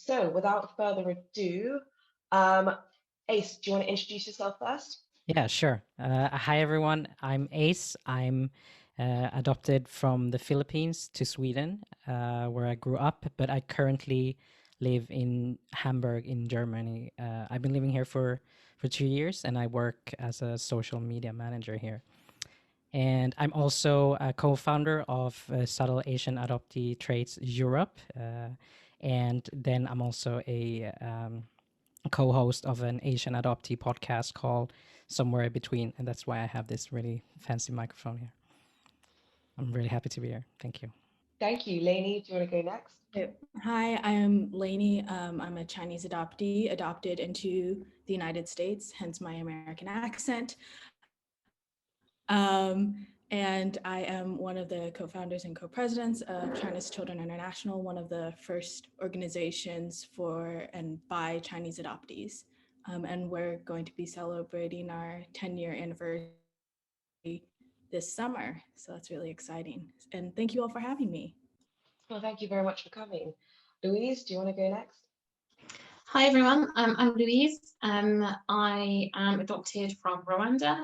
So without further ado, um, Ace, do you want to introduce yourself first? Yeah, sure. Hi, everyone. I'm Ace. I'm adopted from the Philippines to Sweden, where I grew up, but I currently live in Hamburg in Germany. I've been living here for 2 years, and I work as a social media manager here. And I'm also a co-founder of Subtle Asian Adoptee Traits Europe, and then I'm also a co-host of an Asian adoptee podcast called Somewhere Between, and that's why I have this really fancy microphone here. I'm really happy to be here. Thank you. Thank you. Lainey, do you want to go next? Okay. Hi, I am Lainey. I'm a Chinese adoptee, adopted into the United States, hence my American accent. And I am one of the co-founders and co-presidents of China's Children International, one of the first organizations for and by Chinese adoptees. And we're going to be celebrating our 10-year anniversary this summer. So that's really exciting. And thank you all for having me. Well, thank you very much for coming. Louise, do you want to go next? Hi everyone, I'm Louise. I am adopted from Rwanda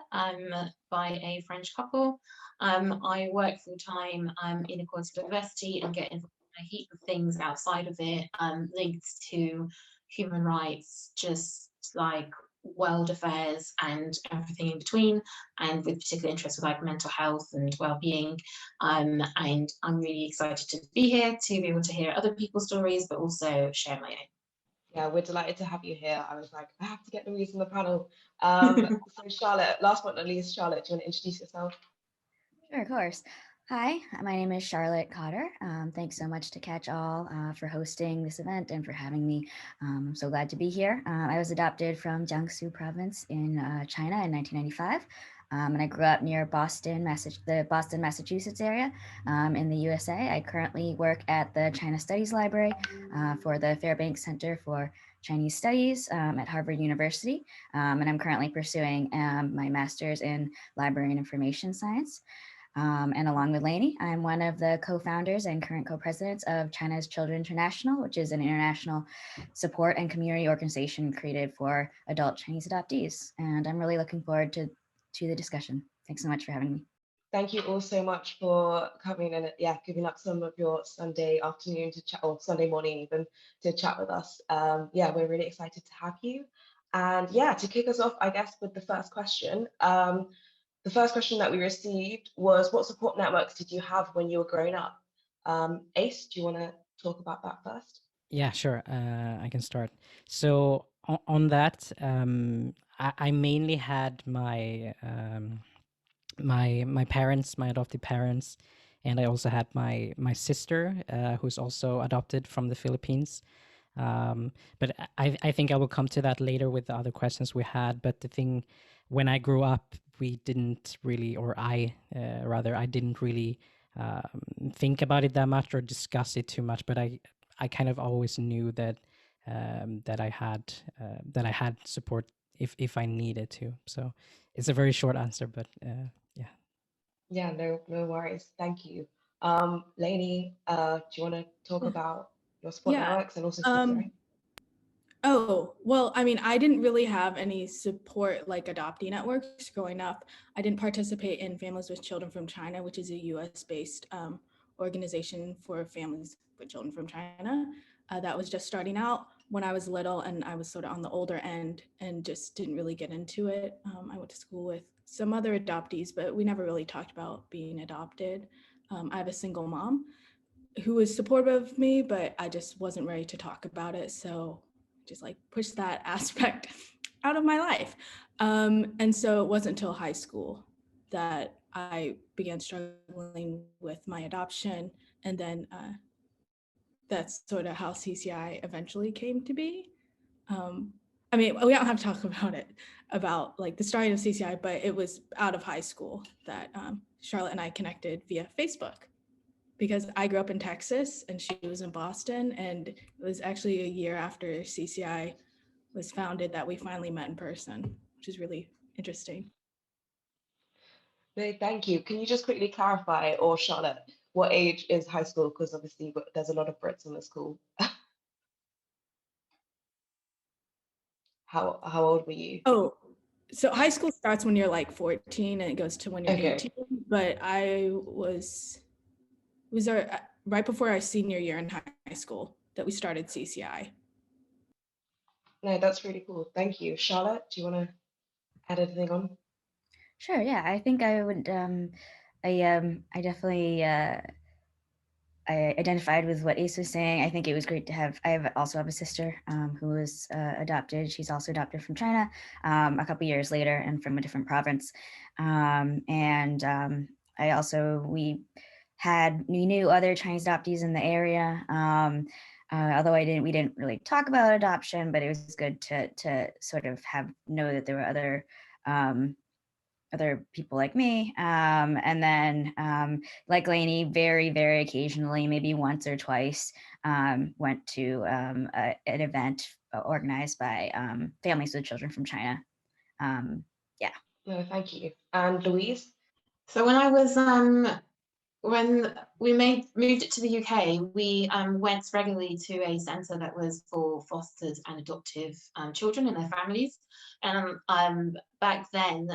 by a French couple. I work full time in equality and diversity and get involved in a heap of things outside of it, linked to human rights, just like world affairs and everything in between, and with particular interest with like mental health and well-being. And I'm really excited to be here to be able to hear other people's stories, but also share my own. Yeah, we're delighted to have you here. I was like, I have to get Louise on the panel. So Charlotte, last but not least, Charlotte, do you want to introduce yourself? Sure, of course. Hi, my name is Charlotte Cotter. Thanks so much to CACH-All for hosting this event and for having me. I'm so glad to be here. I was adopted from Jiangsu province in China in 1995. And I grew up near Boston, the Boston, Massachusetts area in the USA. I currently work at the China Studies Library for the Fairbanks Center for Chinese Studies at Harvard University. And I'm currently pursuing my master's in library and information science. And along with Lainey, I'm one of the co-founders and current co-presidents of China's Children International, which is an international support and community organization created for adult Chinese adoptees. And I'm really looking forward to the discussion. Thanks so much for having me. Thank you all so much for coming and giving up some of your Sunday afternoon to chat, or Sunday morning even, to chat with us. We're really excited to have you. And to kick us off, I guess, with the first question. The first question that we received was, what support networks did you have when you were growing up? Ace, do you want to talk about that first? Yeah, sure. I can start. So on that, I mainly had my parents, my adopted parents, and I also had my sister, who's also adopted from the Philippines. But I think I will come to that later with the other questions we had. But the thing, when I grew up, we didn't really, or I didn't really think about it that much or discuss it too much. But I kind of always knew that that I had support if I needed to. So it's a very short answer, but yeah. Yeah, no worries. Thank you. Lainey, do you want to talk about your support Yeah. networks and also CCI? Oh, well, I mean, I didn't really have any support like adoptee networks growing up. I didn't participate in Families with Children from China, which is a US-based organization for families with children from China. That was just starting out when I was little, and I was sort of on the older end and just didn't really get into it. I went to school with some other adoptees, but we never really talked about being adopted. I have a single mom who was supportive of me, but I just wasn't ready to talk about it. So just like push that aspect out of my life. And so it wasn't until high school that I began struggling with my adoption. And then that's sort of how CCI eventually came to be. I mean, we don't have to talk about like the starting of CCI, but it was out of high school that Charlotte and I connected via Facebook, because I grew up in Texas and she was in Boston, and it was actually a year after CCI was founded that we finally met in person, which is really interesting. No, thank you. Can you just quickly clarify, or Charlotte, what age is high school? Because obviously there's a lot of Brits on this call. how old were you? Oh, so high school starts when you're like 14 and it goes to when you're Okay. 18. But I was our right before our senior year in high school that we started CCI. No, that's really cool. Thank you. Charlotte, do you want to add anything on? Sure. Yeah, I think I would. I definitely. I identified with what Ace was saying. I think it was great to have. Also have a sister who was adopted. She's also adopted from China a couple years later and from a different province. I also we knew other Chinese adoptees in the area. Although we didn't really talk about adoption, but it was good to sort of know that there were other people like me. And then like Lainey, very, very occasionally, maybe once or twice, went to an event organized by families with children from China. Yeah. No, thank you. And Louise? So when I was when we moved it to the UK, we went regularly to a centre that was for fostered and adoptive children and their families. And back then,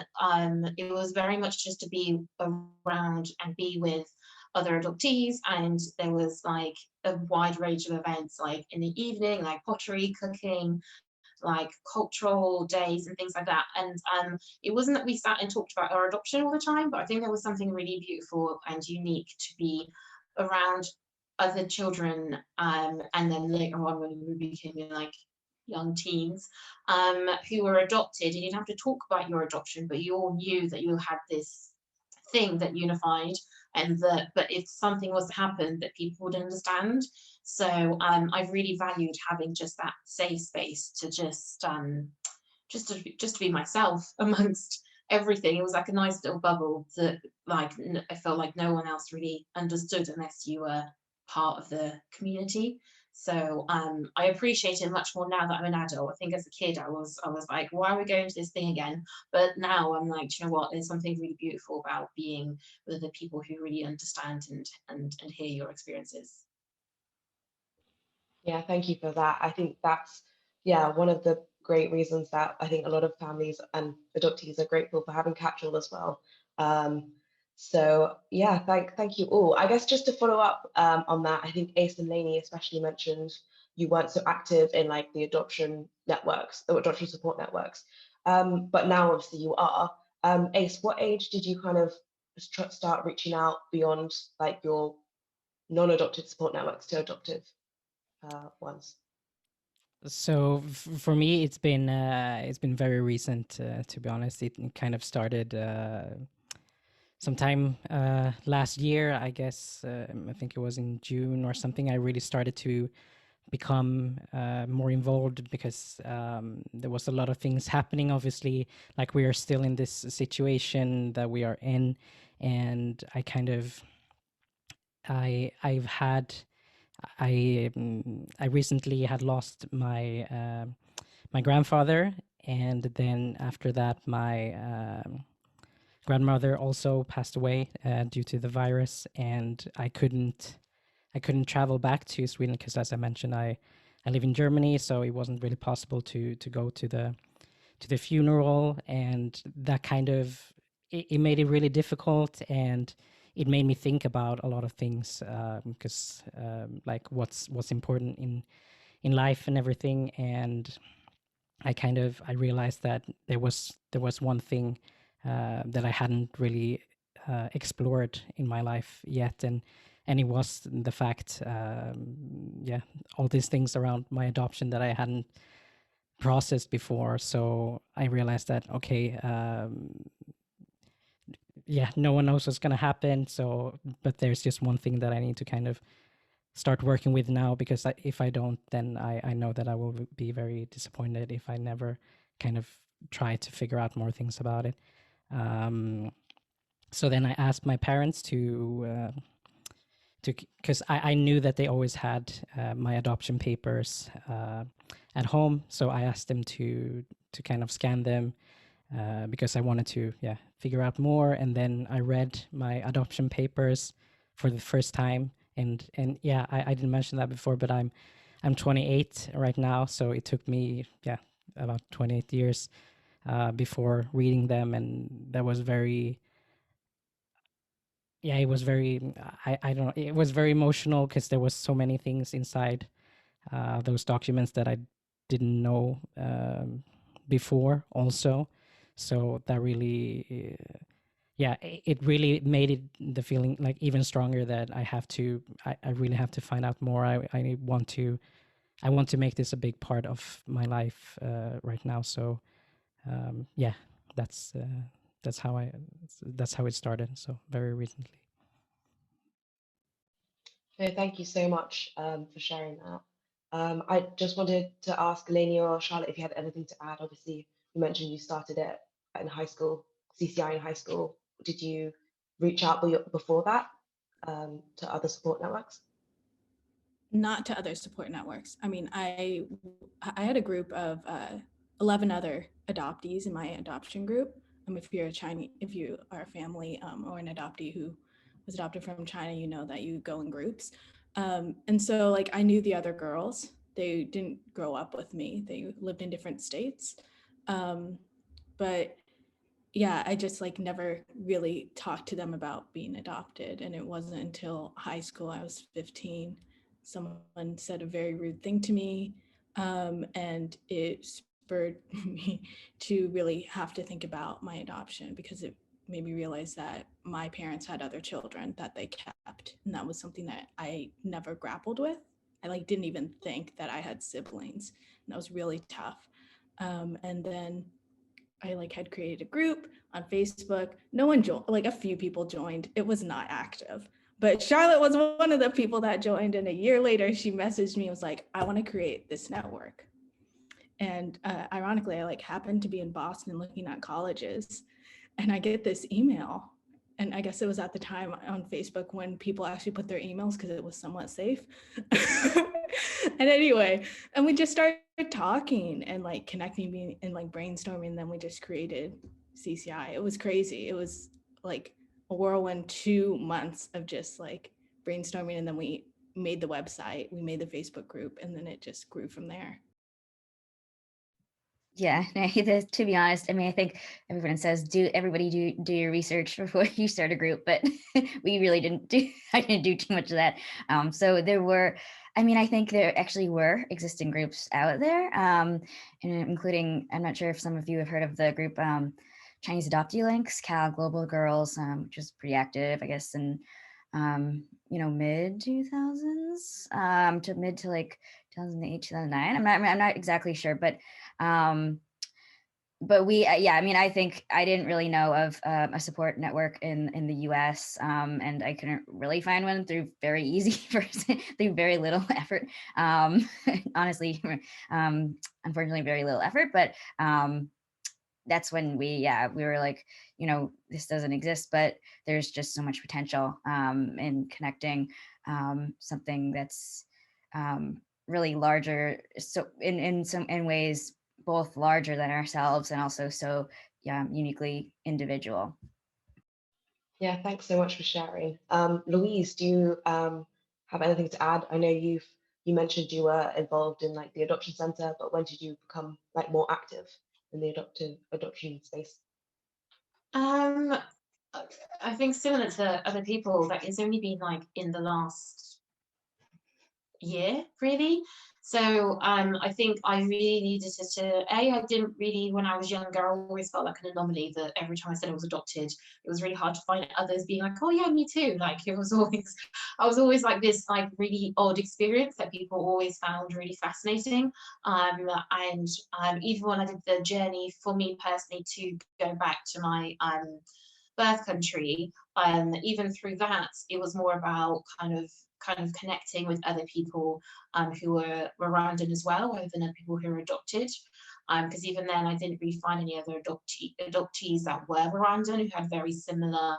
it was very much just to be around and be with other adoptees, and there was like a wide range of events, like in the evening, like pottery, cooking, like cultural days and things like that. And it wasn't that we sat and talked about our adoption all the time, but I think there was something really beautiful and unique to be around other children, and then later on when we became like young teens who were adopted, and you'd have to talk about your adoption, but you all knew that you had this thing that unified, and that but if something was to happen that people would understand. So I've really valued having just that safe space to just to be myself amongst everything. It was like a nice little bubble that like I felt like no one else really understood unless you were part of the community. So I appreciate it much more now that I'm an adult. I think as a kid I was like, why are we going to this thing again? But now I'm like, you know what, there's something really beautiful about being with the people who really understand and hear your experiences. Yeah, thank you for that. I think that's, yeah, one of the great reasons that I think a lot of families and adoptees are grateful for having CACH-All as well. So yeah, thank you all. I guess just to follow up on that, I think Ace and Lainey especially mentioned you weren't so active in like the adoption networks, the adoption support networks. But now obviously you are. Ace, what age did you kind of start reaching out beyond like your non-adopted support networks to adoptive ones? So for me, it's been very recent. To be honest, it kind of started sometime last year. I guess I think it was in June or something. I really started to become more involved because there was a lot of things happening. Obviously, like we are still in this situation that we are in, and I kind of I've had. I recently had lost my my grandfather, and then after that, my grandmother also passed away due to the virus, and I couldn't travel back to Sweden because, as I mentioned, I live in Germany, so it wasn't really possible to go to the funeral, and that kind of it made it really difficult, and it made me think about a lot of things because like what's important in life and everything. And I realized that there was one thing that I hadn't really explored in my life yet, and it was the fact all these things around my adoption that I hadn't processed before. So I realized that okay, no one knows what's going to happen. So, but there's just one thing that I need to kind of start working with now, because if I don't, then I know that I will be very disappointed if I never kind of try to figure out more things about it. So then I asked my parents to because I knew that they always had my adoption papers at home. So I asked them to kind of scan them because I wanted to figure out more. And then I read my adoption papers for the first time. And I didn't mention that before, but I'm 28 right now. So it took me about 28 years before reading them, and that was very, yeah, it was very, I don't know, it was very emotional because there was so many things inside those documents that I didn't know before also. So that really, yeah, it really made it, the feeling like even stronger that I really have to find out more. I want to make this a big part of my life right now. So yeah, that's that's how it started. So very recently. No, thank you so much for sharing that. I just wanted to ask Lainey or Charlotte if you had anything to add. Obviously, you mentioned you started it in high school, CCI in high school. Did you reach out before that to other support networks? Not to other support networks. I mean, I had a group of 11 other adoptees in my adoption group. If you're a Chinese, if you are a family or an adoptee who was adopted from China, you know that you go in groups. And so like I knew the other girls. They didn't grow up with me. They lived in different states. But yeah, I just like never really talked to them about being adopted. And it wasn't until high school, I was 15, someone said a very rude thing to me. And it spurred me to really have to think about my adoption, because it made me realize that my parents had other children that they kept. And that was something that I never grappled with. I like didn't even think that I had siblings. And that was really tough. And then I like had created a group on Facebook. No one joined, like a few people joined. It was not active. But Charlotte was one of the people that joined. And a year later, she messaged me and was like, I want to create this network. And ironically, I like happened to be in Boston looking at colleges. And I get this email. And I guess it was at the time on Facebook when people actually put their emails because it was somewhat safe. And anyway, and we just started talking and like connecting and like brainstorming. And then we just created CCI. It was crazy. It was like a whirlwind 2 months of just like brainstorming. And then we made the website, we made the Facebook group, and then it just grew from there. Yeah, to be honest, I mean, I think everyone says everybody do your research before you start a group, but we really I didn't do too much of that. So there were, I mean, I think there actually were existing groups out there, and including, I'm not sure if some of you have heard of the group Chinese Adoptee Links, Cal Global Girls, which was pretty active, I guess, in mid 2000s to mid to like 2008, 2009. I'm not exactly sure, but we, yeah, I mean, I think I didn't really know of a support network in the US, and I couldn't really find one through very easy through very little effort. Honestly, unfortunately, very little effort, but that's when we were like, this doesn't exist, but there's just so much potential in connecting something that's really larger, so in ways both larger than ourselves and also so uniquely individual. Yeah, thanks so much for sharing. Louise, do you have anything to add? I know you mentioned you were involved in like the adoption center, but when did you become like more active in the adoption space? I think similar to other people, that it's only been like in the last year, really. So I think I really needed I didn't really, when I was younger, I always felt like an anomaly that every time I said I was adopted, it was really hard to find others being like, oh yeah, me too. Like I was always like this like really odd experience that people always found really fascinating. And even when I did the journey for me personally to go back to my birth country, even through that, it was more about kind of connecting with other people who were Rwandan as well, rather than people who were adopted. Because even then, I didn't really find any other adoptees that were Rwandan who had very similar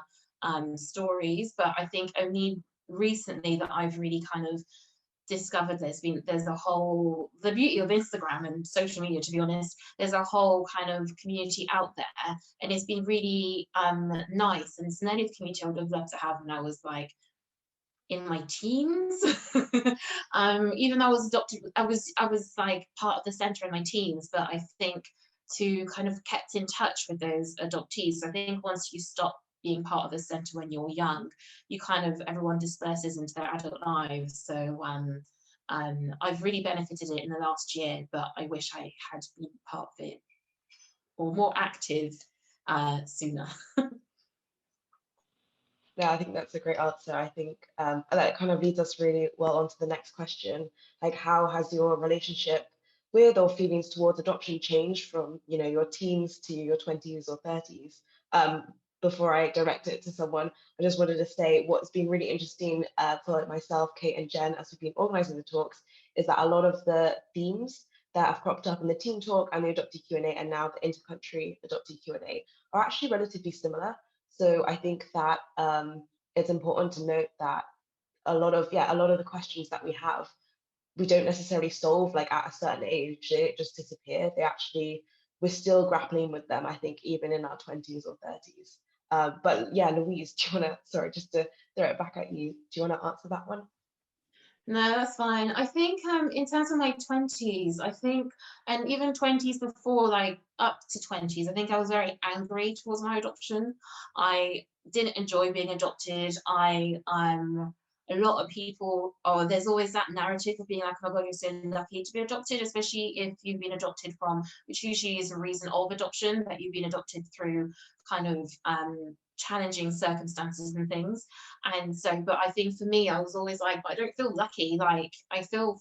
stories. But I think only recently that I've really kind of discovered there's the beauty of Instagram and social media, to be honest, there's a whole kind of community out there, and it's been really nice, and it's an only community I would have loved to have when I was like in my teens. Even though I was adopted, I was like part of the center in my teens, but I think to kind of kept in touch with those adoptees. So I think once you stop being part of the center when you're young, you kind of, everyone disperses into their adult lives. So I've really benefited it in the last year, but I wish I had been part of it or more active sooner. Yeah, I think that's a great answer. I think that kind of leads us really well onto the next question. Like, how has your relationship with or feelings towards adoption changed from, you know, your teens to your 20s or 30s? Before I direct it to someone, I just wanted to say what's been really interesting for like myself, Kate and Jen, as we've been organizing the talks, is that a lot of the themes that have cropped up in the team talk and the adoptee Q&A and now the intercountry adoptee Q&A are actually relatively similar. So I think that it's important to note that a lot of the questions that we have, we don't necessarily solve like at a certain age. They just disappear. We're still grappling with them, I think, even in our 20s or 30s. But yeah, Louise, do you want to, sorry, just to throw it back at you, do you want to answer that one? No, that's fine. I think in terms of my 20s, I think, and even 20s before, like up to 20s, I think I was very angry towards my adoption. I didn't enjoy being adopted. A lot of people, oh, there's always that narrative of being like, oh my God, you're so lucky to be adopted, especially if you've been adopted from, which usually is a reason of adoption, that you've been adopted through kind of challenging circumstances and things. And so, but I think for me, I was always like, I don't feel lucky. Like I feel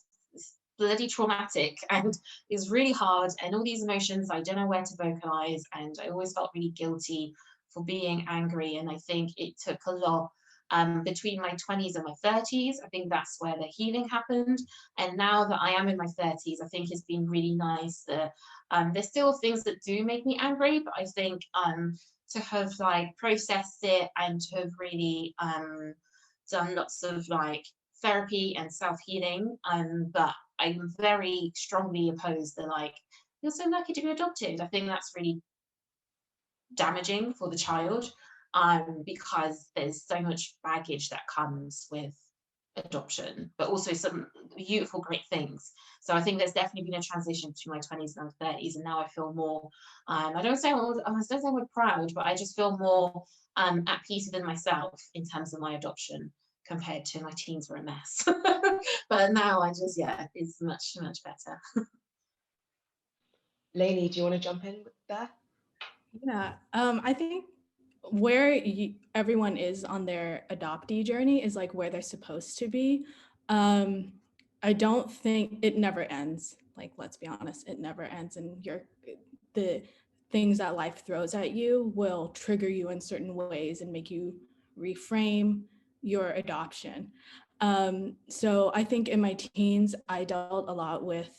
bloody traumatic and it's really hard. And all these emotions, I don't know where to vocalize. And I always felt really guilty for being angry. And I think it took a lot between my 20s and my 30s. I think that's where the healing happened. And now that I am in my 30s, I think it's been really nice that there's still things that do make me angry, but I think to have like processed it and to have really done lots of like therapy and self-healing, but I'm very strongly opposed to like, you're so lucky to be adopted. I think that's really damaging for the child because there's so much baggage that comes with adoption, but also some beautiful, great things. So I think there's definitely been a transition between my 20s and 30s, and now I feel more, I don't say I'm proud, but I just feel more at peace within myself in terms of my adoption compared to my teens were a mess. But now I just, yeah, it's much, much better. Lainey, do you want to jump in with that? Yeah, I think where everyone is on their adoptee journey is like where they're supposed to be. I don't think it never ends. Like, let's be honest, it never ends. And the things that life throws at you will trigger you in certain ways and make you reframe your adoption. So I think in my teens, I dealt a lot with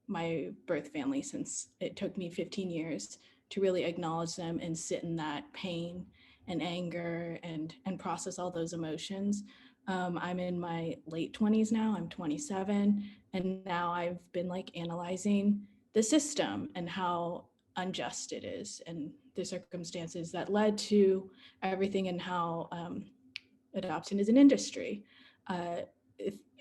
my birth family since it took me 15 years to really acknowledge them and sit in that pain and anger and process all those emotions. I'm in my late 20s now, I'm 27, and now I've been like analyzing the system and how unjust it is and the circumstances that led to everything and how adoption is an industry.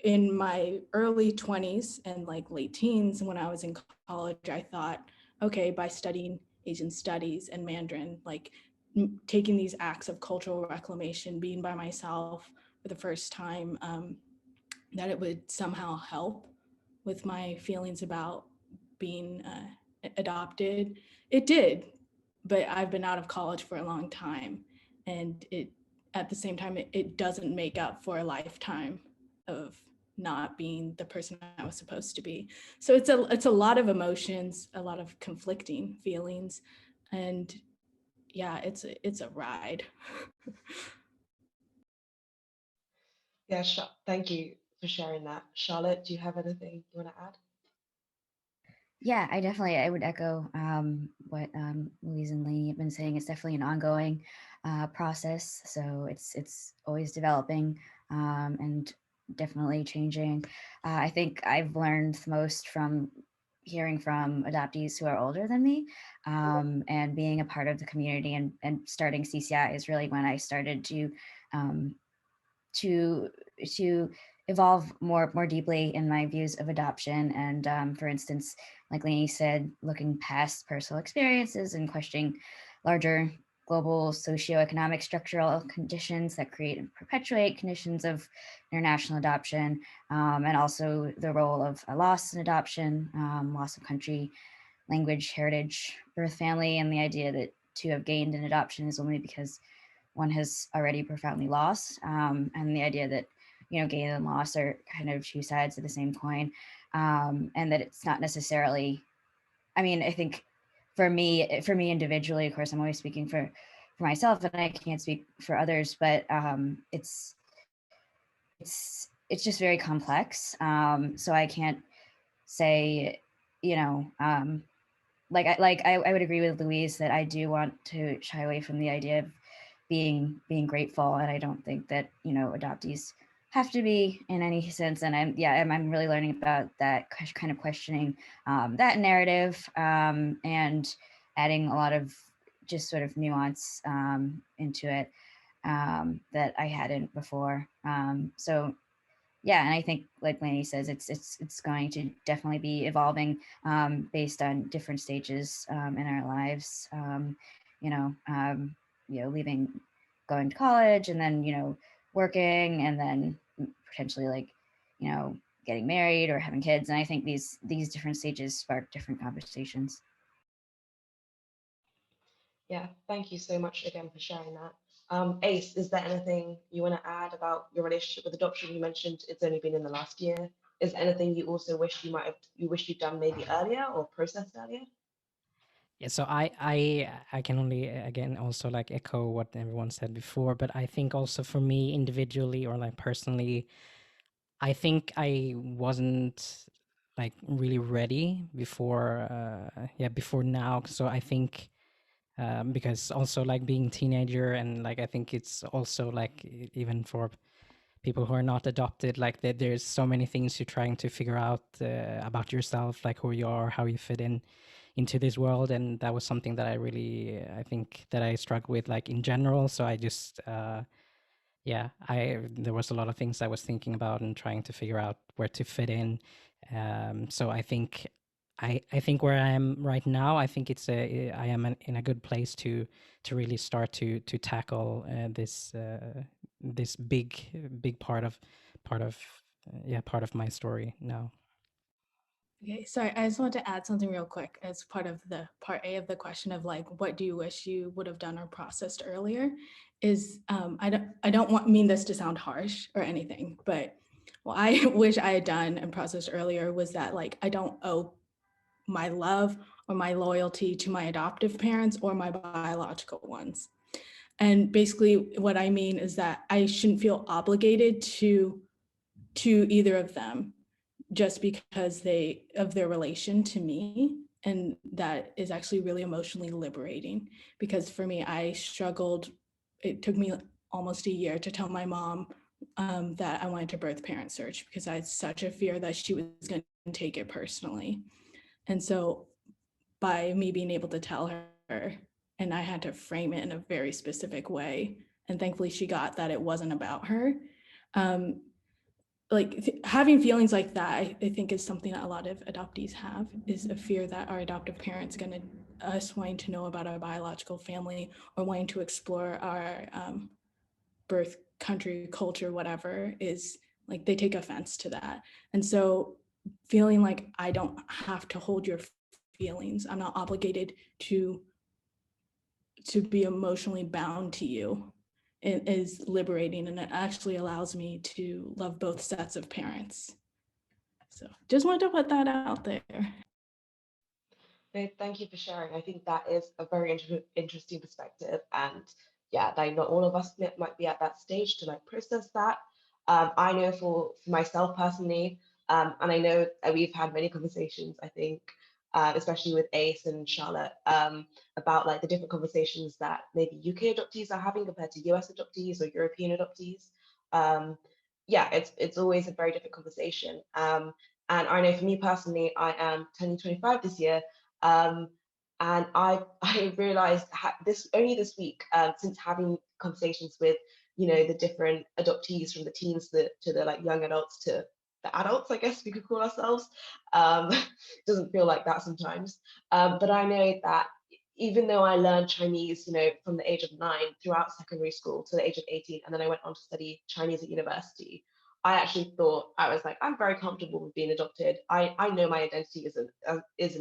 In my early 20s and like late teens, when I was in college, I thought, okay, by studying Asian studies and Mandarin, like taking these acts of cultural reclamation, being by myself for the first time, that it would somehow help with my feelings about being adopted. It did, but I've been out of college for a long time, and it at the same time it doesn't make up for a lifetime of not being the person I was supposed to be. So it's a lot of emotions, a lot of conflicting feelings, and yeah, it's a ride. Yeah, thank you for sharing that. Charlotte, do you have anything you want to add? Yeah, I would echo what Louise and Lainey have been saying. It's definitely an ongoing process, so it's always developing and definitely changing. I think I've learned the most from hearing from adoptees who are older than me, and being a part of the community and starting CCI is really when I started to to evolve more deeply in my views of adoption. And for instance, like Lainey said, looking past personal experiences and questioning larger global socioeconomic structural conditions that create and perpetuate conditions of international adoption, and also the role of a loss in adoption, loss of country, language, heritage, birth family, and the idea that to have gained an adoption is only because one has already profoundly lost, and the idea that, you know, gain and loss are kind of two sides of the same coin, and that it's not necessarily, I mean, I think for me individually, of course, I'm always speaking for myself and I can't speak for others, but it's just very complex. So I can't say, you know, I would agree with Louise that I do want to shy away from the idea of being grateful, and I don't think that, you know, adoptees have to be in any sense. And I'm really learning about that, kind of questioning that narrative, and adding a lot of just sort of nuance into it that I hadn't before. So yeah, and I think, like Lainey says, it's going to definitely be evolving based on different stages in our lives. Leaving, going to college, and then, you know, working, and then potentially, like, you know, getting married or having kids. And I think these different stages spark different conversations. Yeah, thank you so much again for sharing that. Ace, is there anything you want to add about your relationship with adoption? You mentioned it's only been in the last year. Is there anything you also wish you wish you'd done maybe earlier or processed earlier? Yeah, so I can only again also like echo what everyone said before, but I think also for me individually or like personally, I think I wasn't like really ready before before now. So I think because also like being teenager, and like I think it's also like even for people who are not adopted, like there's so many things you're trying to figure out about yourself, like who you are, how you fit into this world. And that was something that I think that I struggled with like in general. So I just there was a lot of things I was thinking about and trying to figure out where to fit in. So I think where I am right now, I think I am in a good place to really start to tackle this big part of my story now. Okay, sorry, I just want to add something real quick as part of the part A of the question of like, what do you wish you would have done or processed earlier? Is I don't mean this to sound harsh or anything, but what I wish I had done and processed earlier was that, like, I don't owe my love or my loyalty to my adoptive parents or my biological ones. And basically what I mean is that I shouldn't feel obligated to either of them just because of their relation to me. And that is actually really emotionally liberating, because for me, I struggled. It took me almost a year to tell my mom that I wanted to birth parent search, because I had such a fear that she was going to take it personally. And so by me being able to tell her, and I had to frame it in a very specific way, and thankfully she got that it wasn't about her. Having feelings like that, I think is something that a lot of adoptees have, is a fear that our adoptive parents going to us wanting to know about our biological family or wanting to explore our birth country, culture, whatever, is like they take offense to that. And so feeling like I don't have to hold your feelings, I'm not obligated to be emotionally bound to you, it is liberating, and it actually allows me to love both sets of parents. So just wanted to put that out there. No, thank you for sharing. I think that is a very interesting perspective, and yeah, like not all of us might be at that stage to like process that. I know for myself personally, and I know that we've had many conversations, I think, especially with Ace and Charlotte, about like the different conversations that maybe UK adoptees are having compared to US adoptees or European adoptees. Yeah, it's always a very different conversation. And I know for me personally, I am turning 25 this year. And I realized this only this week, since having conversations with you know, the different adoptees from the teens to the like young adults to the adults, I guess we could call ourselves. Doesn't feel like that sometimes. But I know that even though I learned Chinese, you know, from the age of 9 throughout secondary school to the age of 18, and then I went on to study Chinese at university, I actually thought, I was like, I'm very comfortable with being adopted. I know my identity is an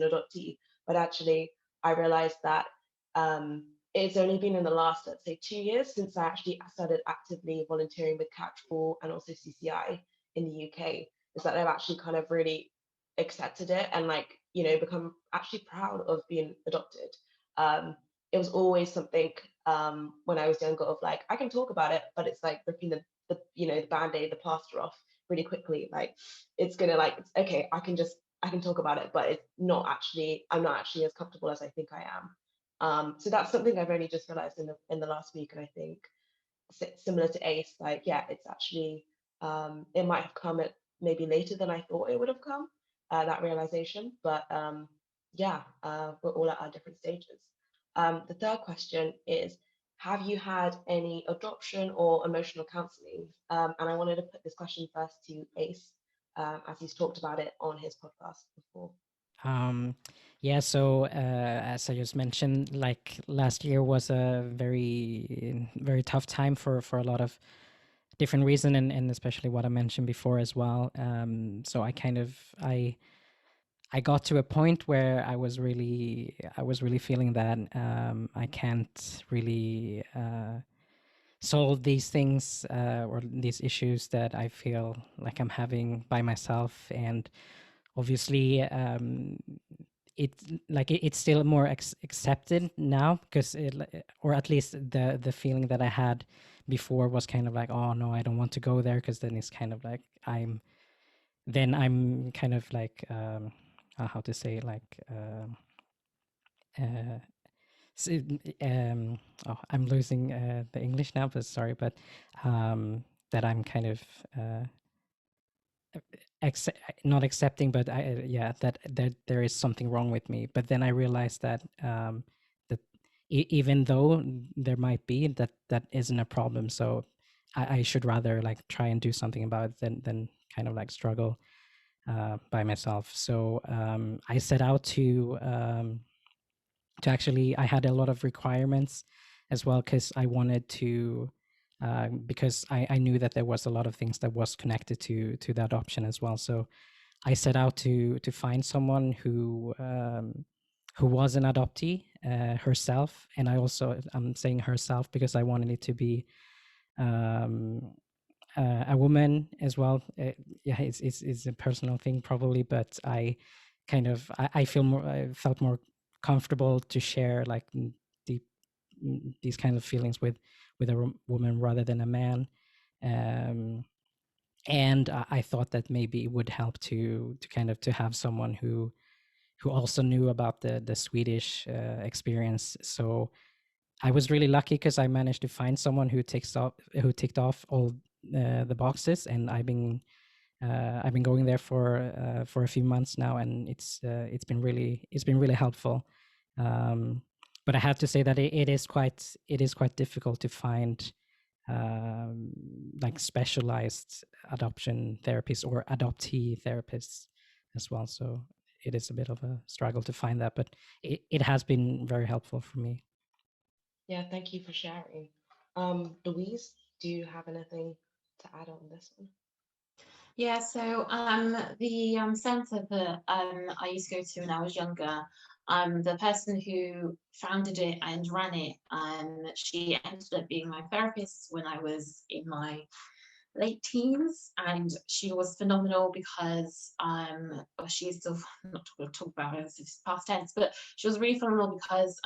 adoptee, but actually I realized that it's only been in the last, let's say, 2 years since I actually started actively volunteering with CACH-All and also CCI in the UK, is that I've actually kind of really accepted it and like, you know, become actually proud of being adopted. It was always something when I was younger of like, I can talk about it, but it's like ripping the you know, the band-aid, the plaster off really quickly. Like it's gonna like, it's okay, I can talk about it, but it's not actually, I'm not actually as comfortable as I think I am. So that's something I've only just realized in the last week. And I think similar to Ace, like, yeah, it's actually, it might have come at maybe later than I thought it would have come, that realization. But yeah, we're all at our different stages. The third question is, have you had any adoption or emotional counseling? And I wanted to put this question first to Ace, as he's talked about it on his podcast before. Yeah, so as I just mentioned, like last year was a very tough time for a lot of different reason, and especially what I mentioned before as well. So I got to a point where I was really feeling that I can't really solve these things or these issues that I feel like I'm having by myself. And obviously it's still more accepted now, because or at least the feeling that I had before was kind of like, oh no, I don't want to go there, because then it's kind of like I'm kind of like how to say, like uh, oh, I'm losing the English now, but sorry, but that I'm kind of not accepting, but yeah, that there is something wrong with me. But then I realized that that even though there might be, that isn't a problem. So I should rather like try and do something about it than kind of like struggle by myself. So I set out to actually, I had a lot of requirements as well, because I wanted to because I knew that there was a lot of things that was connected to that option as well. So I set out to find someone who was an adoptee herself, and I'm saying herself because I wanted it to be a woman as well. Yeah, it's a personal thing probably, but I kind of I felt more comfortable to share like deep these kind of feelings with a woman rather than a man. And I thought that maybe it would help to kind of to have someone who also knew about the Swedish experience. So I was really lucky because I managed to find someone who ticked off all the boxes, and I've been going there for a few months now, and it's been really helpful. But I have to say that it is quite difficult to find like specialized adoption therapists or adoptee therapists as well. So it is a bit of a struggle to find that, but it has been very helpful for me. Yeah, thank you for sharing. Louise, do you have anything to add on this one? Yeah, so the centre that I used to go to when I was younger, the person who founded it and ran it, she ended up being my therapist when I was in my late teens, and she was phenomenal because she's still not going to talk about it, it's past tense, but she was really phenomenal because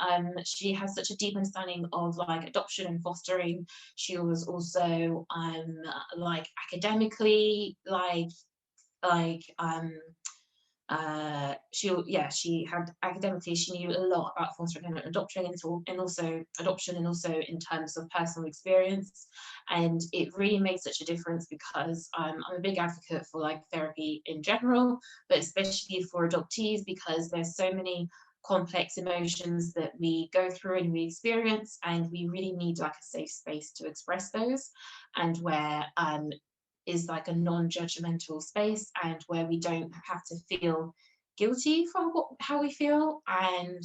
she has such a deep understanding of like adoption and fostering. She was also like academically she had academically, she knew a lot about fostering and adoption, and also adoption, and also in terms of personal experience. And it really made such a difference because I'm a big advocate for like therapy in general, but especially for adoptees, because there's so many complex emotions that we go through and we experience, and we really need like a safe space to express those, and where is like a non-judgmental space, and where we don't have to feel guilty for how we feel, and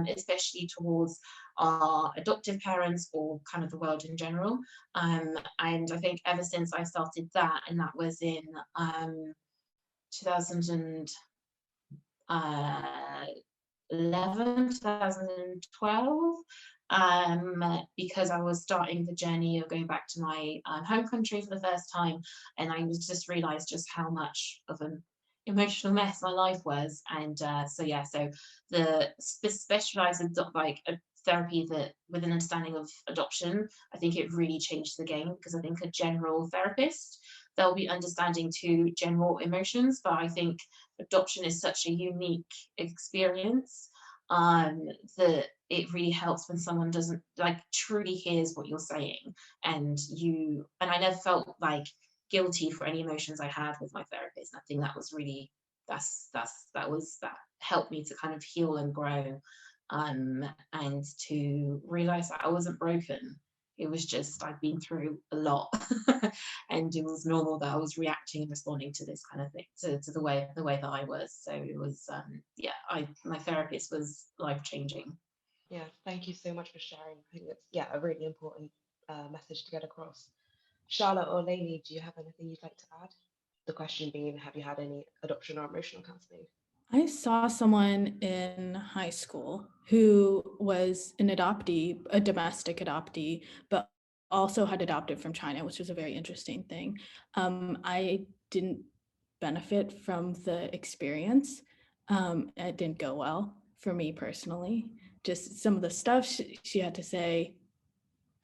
especially towards our adoptive parents or kind of the world in general. And I think ever since I started that, and that was in 2012, because I was starting the journey of going back to my home country for the first time, and I was just realized just how much of an emotional mess my life was. And so the specialized therapy that with an understanding of adoption, I think it really changed the game, because I think a general therapist, they'll be understanding to general emotions, but I think adoption is such a unique experience that it really helps when someone doesn't truly hears what you're saying. And I never felt like guilty for any emotions I had with my therapist. And I think that was really that helped me to kind of heal and grow, and to realize that I wasn't broken. It was just I'd been through a lot and it was normal that I was reacting and responding to this kind of thing, to the way that I was. So it was my therapist was life-changing. Yeah, thank you so much for sharing. I think it's a really important message to get across. Charlotte or Lainey, do you have anything you'd like to add? The question being, have you had any adoption or emotional counseling? I saw someone in high school who was an adoptee, a domestic adoptee, but also had adopted from China, which was a very interesting thing. I didn't benefit from the experience. It didn't go well for me personally. Just some of the stuff she had to say,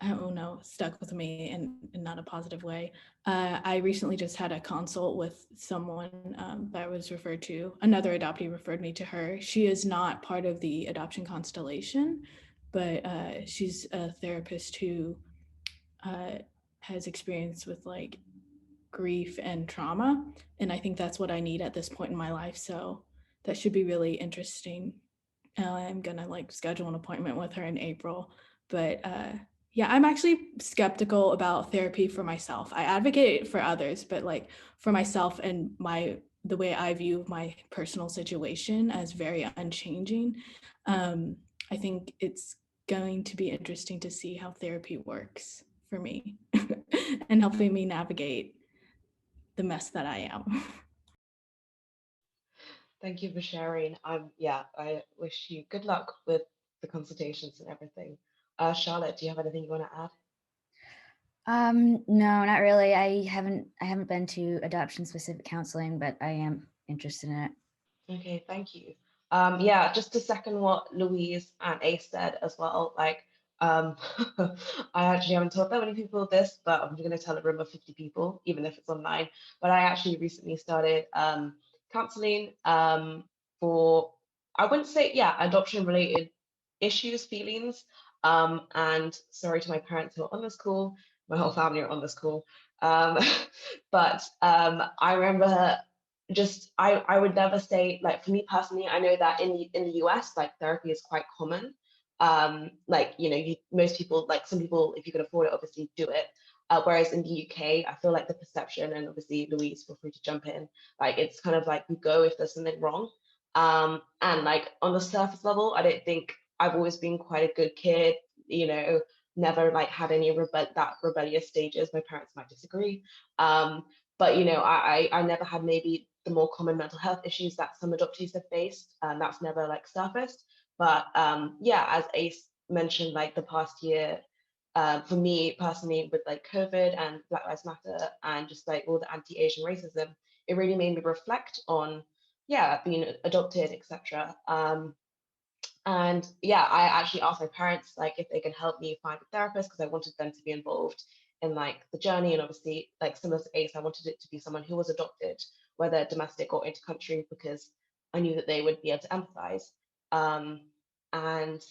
I don't know, stuck with me in not a positive way. I recently just had a consult with someone that was referred to. Another adoptee referred me to her. She is not part of the adoption constellation, but she's a therapist who has experience with like grief and trauma. And I think that's what I need at this point in my life. So that should be really interesting. I'm gonna schedule an appointment with her in April. But I'm actually skeptical about therapy for myself. I advocate for others, but for myself and the way I view my personal situation as very unchanging. I think it's going to be interesting to see how therapy works for me and helping me navigate the mess that I am. Thank you for sharing. I wish you good luck with the consultations and everything. Charlotte, do you have anything you want to add? No, not really. I haven't been to adoption specific counseling, but I am interested in it. Okay, thank you. Just to second what Louise and Ace said as well, I actually haven't told that many people this, but I'm going to tell a room of 50 people, even if it's online. But I actually recently started counseling for, I wouldn't say, adoption related issues, feelings. And sorry to my parents who are on this call, my whole family are on this call. But I remember I would never say, for me personally, I know that in the US, therapy is quite common. Most people, some people, if you can afford it, obviously do it. Whereas in the UK, I feel like the perception, and obviously Louise, feel free to jump in, it's kind of we go if there's something wrong. And on the surface level, I don't think I've always been quite a good kid, never had any rebellious stages. My parents might disagree. But I never had maybe the more common mental health issues that some adoptees have faced, and that's never surfaced. But as Ace mentioned, the past year, for me personally, with COVID and Black Lives Matter and just all the anti-Asian racism, it really made me reflect on being adopted, etc. And I actually asked my parents if they can help me find a therapist, because I wanted them to be involved in the journey. And obviously, similar to Ace, I wanted it to be someone who was adopted, whether domestic or intercountry, because I knew that they would be able to empathize. And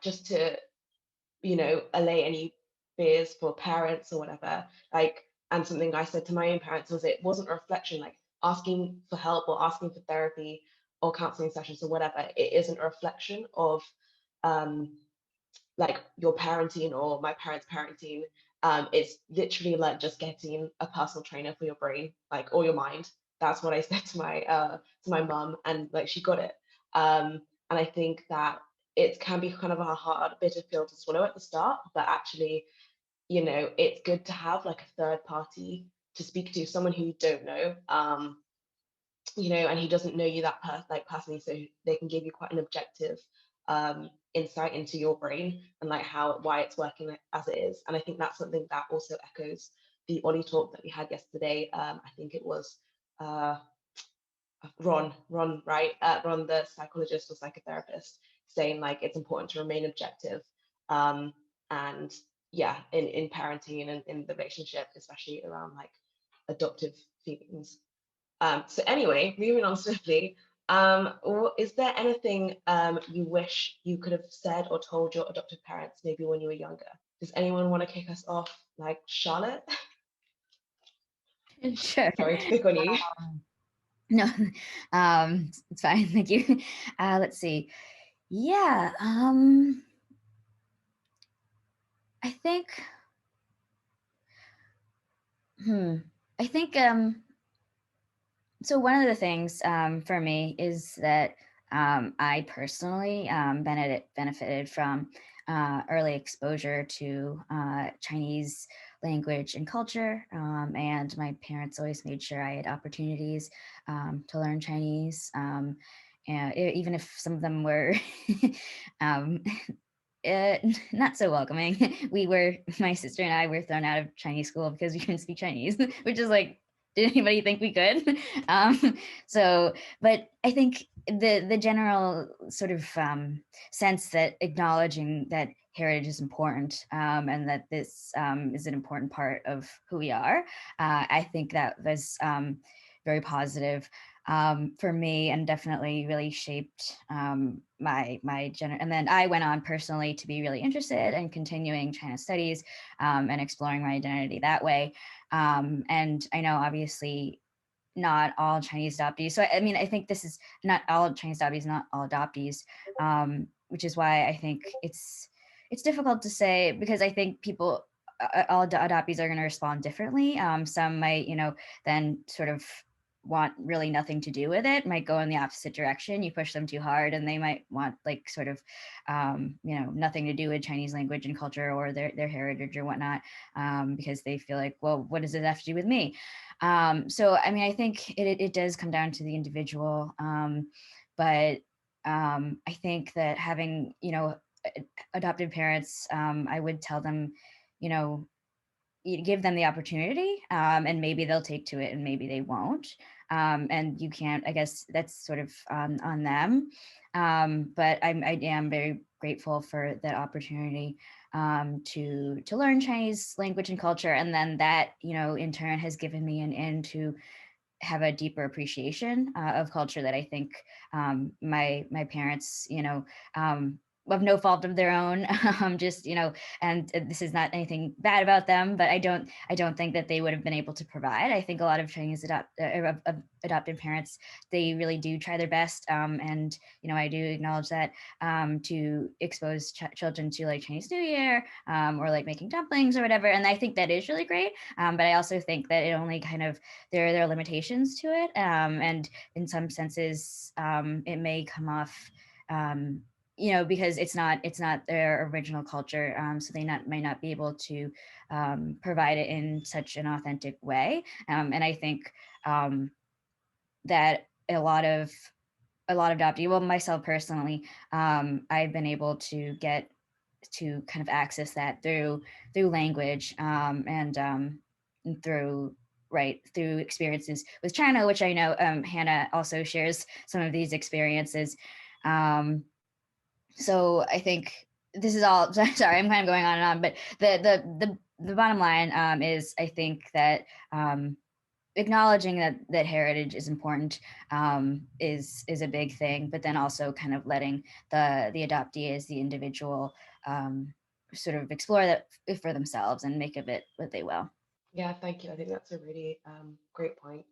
just to allay any fears for parents or whatever, and something I said to my own parents was, it wasn't a reflection, asking for help or asking for therapy or counseling sessions or whatever, it isn't a reflection of like your parenting or my parents' parenting. It's literally like just getting a personal trainer for your brain, like, or your mind. That's what I said to my mum, and like she got it. And I think that it can be kind of a hard bitter pill to swallow at the start, but actually, you know, it's good to have like a third party to speak to, someone who you don't know, you know, and he doesn't know you that like personally, so they can give you quite an objective insight into your brain and like why it's working as it is. And I think that's something that also echoes the Ollie talk that we had yesterday. I think it was uh, Ron, right? Ron, the psychologist or psychotherapist, saying like it's important to remain objective. And yeah, in parenting and in the relationship, especially around like adoptive feelings. So anyway, moving on swiftly, is there anything you wish you could have said or told your adoptive parents maybe when you were younger? Does anyone want to kick us off, like Charlotte? Sure. Sorry to pick on you. No, it's fine. Thank you. Let's see. Yeah, I think, I think, so one of the things for me is that I personally benefited from early exposure to Chinese language and culture, and my parents always made sure I had opportunities to learn Chinese, and even if some of them were um, not so welcoming. My sister and I were thrown out of Chinese school because we couldn't speak Chinese, which is like, did anybody think we could? But I think the general sort of sense that acknowledging that heritage is important, and that this is an important part of who we are, I think that was very positive for me, and definitely really shaped my and then I went on personally to be really interested in continuing China studies and exploring my identity that way. And I know obviously not all Chinese adoptees. So I mean, I think this is not all Chinese adoptees, not all adoptees, which is why I think it's difficult to say, because I think people, all adoptees are going to respond differently. Some might, then sort of want really nothing to do with it, might go in the opposite direction. You push them too hard and they might want like sort of nothing to do with Chinese language and culture or their heritage or whatnot, because they feel like, well, what does it have to do with me? So I mean, I think it does come down to the individual, but I think that having adoptive parents, I would tell them, you give them the opportunity, and maybe they'll take to it and maybe they won't, and you can't, I guess that's sort of on them, but I am very grateful for that opportunity to learn Chinese language and culture, and then that in turn has given me an in to have a deeper appreciation of culture that I think my parents, of no fault of their own, just and this is not anything bad about them, but I don't think that they would have been able to provide. I think a lot of Chinese adopted parents, they really do try their best, and I do acknowledge that, to expose children to like Chinese New Year, or like making dumplings or whatever, and I think that is really great. But I also think that it only kind of there are limitations to it, and in some senses it may come off because it's not their original culture, so they might not be able to provide it in such an authentic way, and I think that a lot of adoptee, well, myself personally, I've been able to get to kind of access that through language, and through experiences with China, which I know Hannah also shares some of these experiences. So I think this is all, sorry, I'm kind of going on and on, but the bottom line is I think that acknowledging that heritage is important is a big thing, but then also kind of letting the adoptee as the individual sort of explore that for themselves and make of it what they will. Yeah, thank you. I think that's a really great point.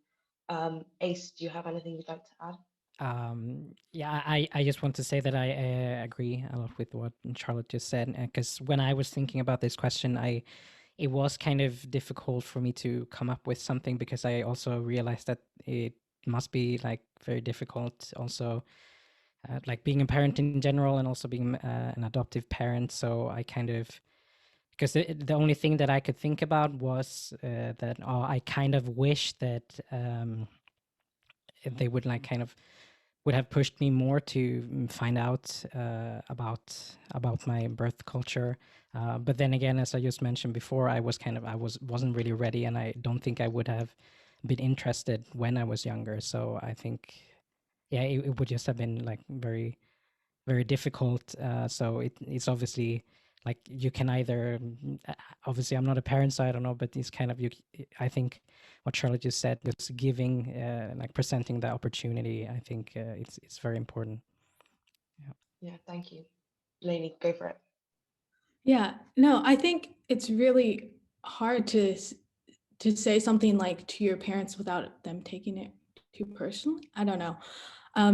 Ace, do you have anything you'd like to add? Yeah, I just want to say that I agree a lot with what Charlotte just said, because when I was thinking about this question, it was kind of difficult for me to come up with something, because I also realized that it must be like very difficult also, like being a parent in general and also being an adoptive parent. So I kind of, because the only thing that I could think about was that I kind of wish that they would like kind of would have pushed me more to find out about my birth culture. But then again, as I just mentioned before, I wasn't really ready, and I don't think I would have been interested when I was younger. So I think, yeah, it would just have been like very, very difficult. So it's obviously like you can either, obviously I'm not a parent, so I don't know, but it's kind of I think what Charlotte just said, just giving like presenting the opportunity, I think it's very important. Yeah, thank you. Lainey, go for it. Yeah, no, I think it's really hard to say something like to your parents without them taking it too personally. I don't know.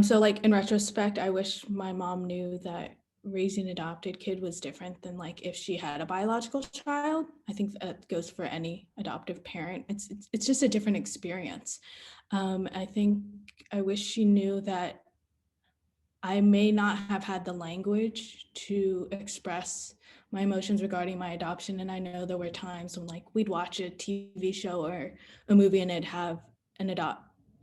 So like in retrospect, I wish my mom knew that raising an adopted kid was different than like if she had a biological child. I think that goes for any adoptive parent. It's just a different experience. I think I wish she knew that I may not have had the language to express my emotions regarding my adoption. And I know there were times when like we'd watch a TV show or a movie and it'd have an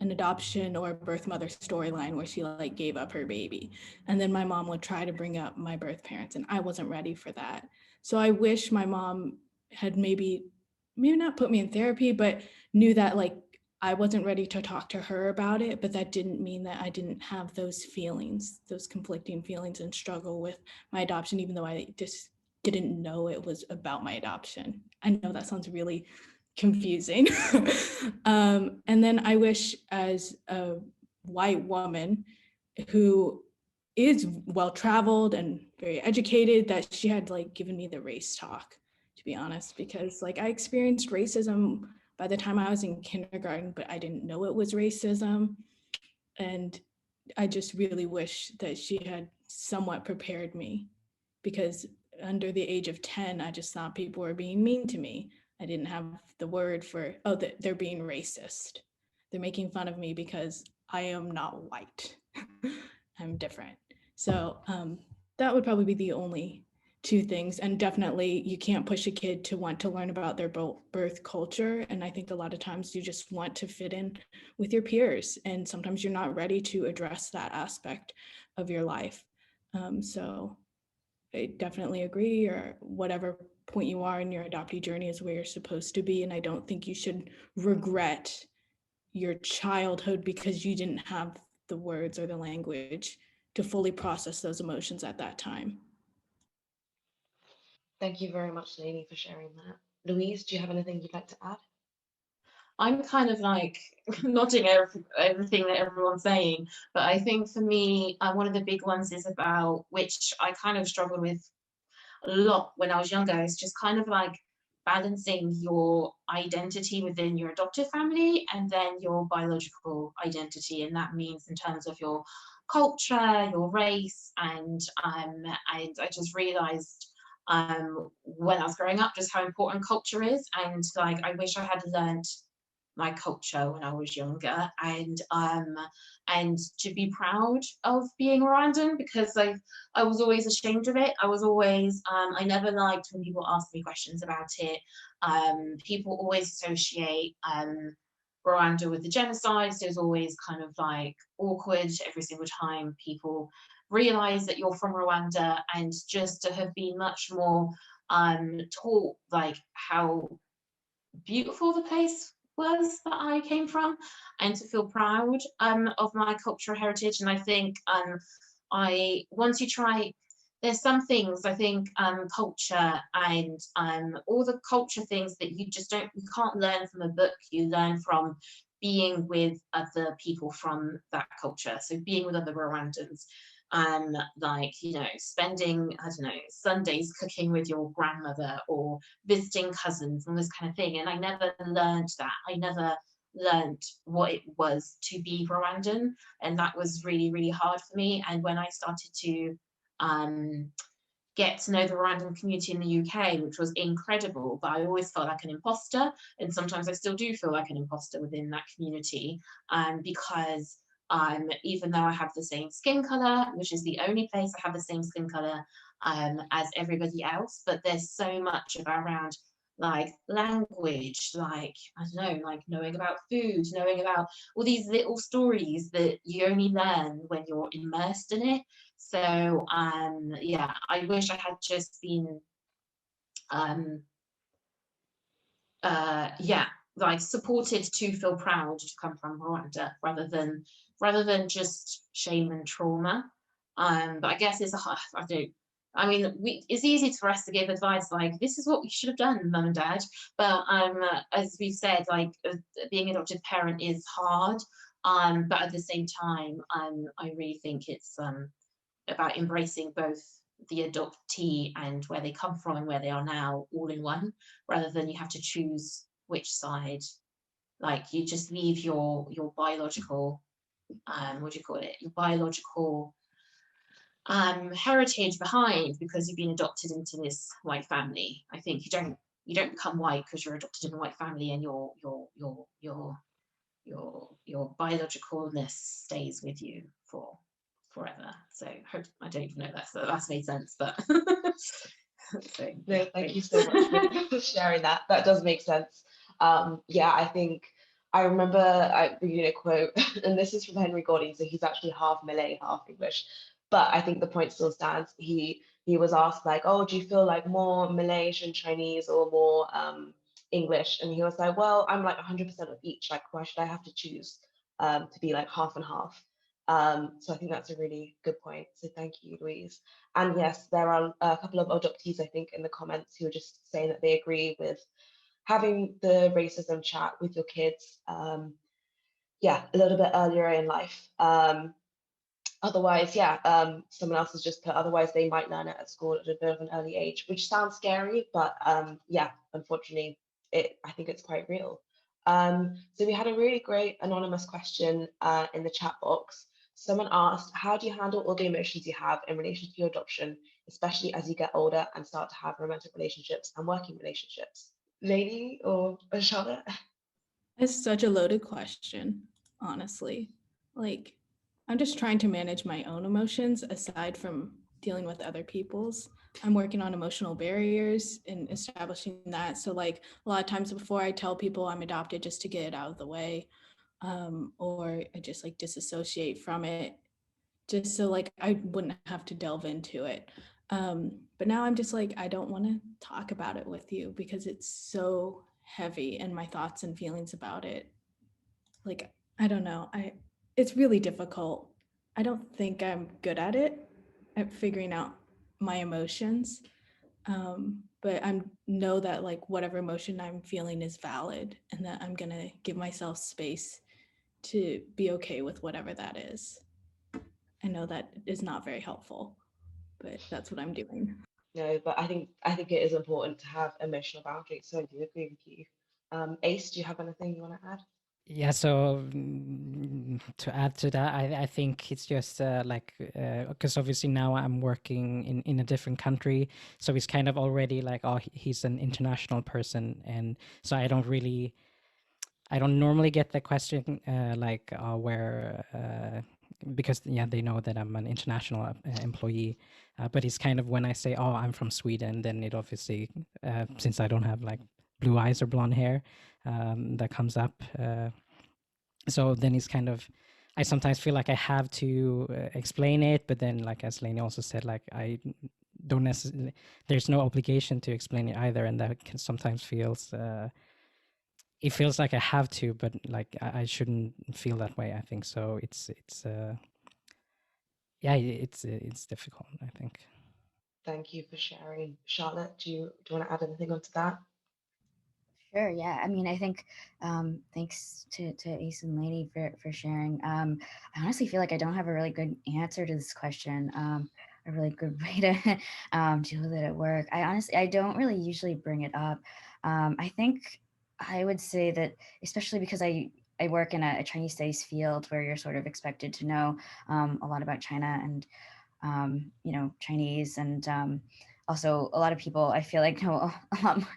adoption or birth mother storyline where she like gave up her baby. And then my mom would try to bring up my birth parents, and I wasn't ready for that. So I wish my mom had maybe not put me in therapy, but knew that like I wasn't ready to talk to her about it, but that didn't mean that I didn't have those feelings, those conflicting feelings, and struggle with my adoption, even though I just didn't know it was about my adoption. I know that sounds really confusing. And then I wish, as a white woman who is well-traveled and very educated, that she had like given me the race talk, to be honest, because like I experienced racism by the time I was in kindergarten, but I didn't know it was racism. And I just really wish that she had somewhat prepared me, because under the age of 10, I just thought people were being mean to me. I didn't have the word for, oh, they're being racist. They're making fun of me because I am not white. I'm different. So that would probably be the only two things. And definitely you can't push a kid to want to learn about their birth culture. And I think a lot of times you just want to fit in with your peers, and sometimes you're not ready to address that aspect of your life. So I definitely agree, or whatever point you are in your adoptee journey is where you're supposed to be. And I don't think you should regret your childhood because you didn't have the words or the language to fully process those emotions at that time. Thank you very much, Lainey, for sharing that. Louise, do you have anything you'd like to add? I'm kind of like nodding everything that everyone's saying, but I think for me, one of the big ones is about, which I kind of struggled with a lot when I was younger, is just kind of like balancing your identity within your adoptive family and then your biological identity. And that means in terms of your culture, your race, and I just realized when I was growing up just how important culture is. And like I wish I had learned my culture when I was younger, and to be proud of being Rwandan, because I was always ashamed of it. I was always I never liked when people asked me questions about it. People always associate Rwanda with the genocide, so it's always kind of like awkward every single time people realize that you're from Rwanda, and just to have been much more taught like how beautiful the place was that I came from, and to feel proud of my cultural heritage. And I think once you try, there's some things I think culture and all the culture things that you can't learn from a book. You learn from being with other people from that culture, so being with other Rwandans, like, you know, spending, I don't know, Sundays cooking with your grandmother or visiting cousins and this kind of thing. And I never learned that. I never learned what it was to be Rwandan, and that was really, really hard for me. And when I started to get to know the Rwandan community in the UK, which was incredible, but I always felt like an imposter, and sometimes I still do feel like an imposter within that community, because even though I have the same skin color, which is the only place I have the same skin color as everybody else, but there's so much around like language, like I don't know, like knowing about food, knowing about all these little stories that you only learn when you're immersed in it. So yeah, I wish I had just been yeah, like supported to feel proud to come from Rwanda rather than just shame and trauma. But I guess it's it's easy for us to give advice like this is what we should have done, mum and dad. But as we've said, like being an adopted parent is hard. But at the same time, I really think it's about embracing both the adoptee and where they come from and where they are now all in one, rather than you have to choose which side. Like you just leave your biological what do you call it, your biological heritage behind because you've been adopted into this white family. I think you don't become white because you're adopted in a white family, and your biologicalness stays with you for forever. So I don't even know that's made sense, but so, No, thank you so much for sharing that. That does make sense. Yeah, I think I remember reading a quote, and this is from Henry Gordon, so he's actually half Malay, half English. But I think the point still stands. He was asked like, oh, do you feel like more Malaysian Chinese or more English? And he was like, well, I'm like 100% of each. Like, why should I have to choose to be like half and half? So I think that's a really good point. So thank you, Louise. And yes, there are a couple of adoptees, I think, in the comments who are just saying that they agree with having the racism chat with your kids, yeah, a little bit earlier in life. Otherwise, yeah, someone else has just put, otherwise they might learn it at school at a bit of an early age, which sounds scary, but yeah, unfortunately, I think it's quite real. So we had a really great anonymous question in the chat box. Someone asked, how do you handle all the emotions you have in relation to your adoption, especially as you get older and start to have romantic relationships and working relationships? Lady or Charlotte? It's such a loaded question, honestly. Like, I'm just trying to manage my own emotions aside from dealing with other people's. I'm working on emotional barriers and establishing that. So, like, a lot of times before I tell people I'm adopted just to get it out of the way, or I just like disassociate from it, just so like I wouldn't have to delve into it. But now I'm just like, I don't want to talk about it with you because it's so heavy, and my thoughts and feelings about it, like, I don't know, it's really difficult. I don't think I'm good at it, at figuring out my emotions. But I know that like whatever emotion I'm feeling is valid, and that I'm gonna give myself space to be okay with whatever that is. I know that is not very helpful, but that's what I'm doing. No, but I think it is important to have emotional boundaries. So I do agree with you. Ace, do you have anything you want to add? Yeah, so to add to that, I think it's just like because obviously now I'm working in a different country, so it's kind of already like, oh, he's an international person, and so I don't normally get the question like where because yeah, they know that I'm an international employee, but it's kind of when I say, oh, I'm from Sweden, then it obviously since I don't have like blue eyes or blonde hair, that comes up. So then it's kind of, I sometimes feel like I have to explain it, but then like as Lainey also said, like I don't necessarily, there's no obligation to explain it either, and that can sometimes feels it feels like I have to, but like I shouldn't feel that way, I think. So it's yeah, it's difficult, I think. Thank you for sharing. Charlotte, do you want to add anything onto that? Sure. Yeah. I mean, I think thanks to Ace and Lady for sharing. I honestly feel like I don't have a really good answer to this question. A really good way to deal with it at work. I don't really usually bring it up. I think I would say that, especially because I I work in a Chinese studies field where you're sort of expected to know a lot about China and you know, Chinese, and also a lot of people I feel like know a lot more,